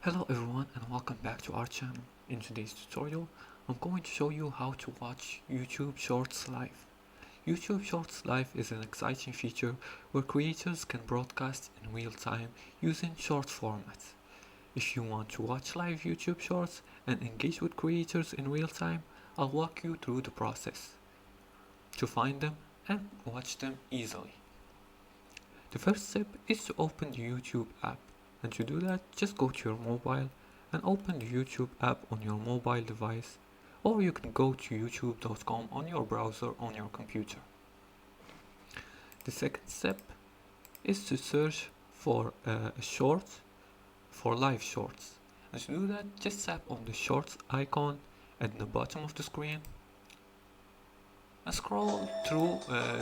Hello everyone and welcome back to our channel. In today's tutorial, I'm going to show you how to watch YouTube Shorts live. YouTube Shorts live is an exciting feature where creators can broadcast in real time using short formats. If you want to watch live YouTube Shorts and engage with creators in real time, I'll walk you through the process to find them and watch them easily. The first step is to open the YouTube app. And to do that, just go to your mobile and open the YouTube app on your mobile device, or you can go to youtube.com on your browser on your computer. The second step is to search for a short for live shorts. And to do that, just tap on the shorts icon at the bottom of the screen and scroll through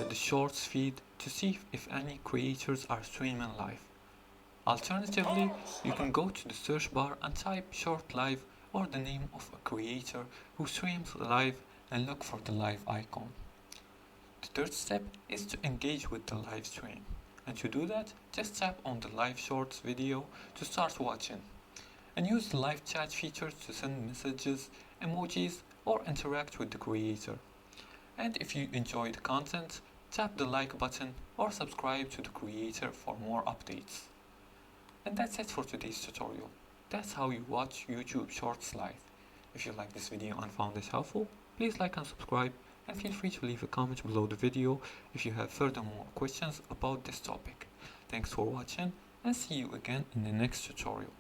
the shorts feed to see if any creators are streaming live. Alternatively, you can go to the search bar and type short live or the name of a creator who streams live and look for the live icon. The third step is to engage with the live stream. And to do that, just tap on the live shorts video to start watching. And use the live chat feature to send messages, emojis, or interact with the creator. And if you enjoy the content, tap the like button or subscribe to the creator for more updates. And that's it for today's tutorial. That's how you watch YouTube Shorts live. If you like this video and found this helpful, please like and subscribe, and feel free to leave a comment below the video if you have furthermore questions about this topic. Thanks for watching, and see you again in the next tutorial.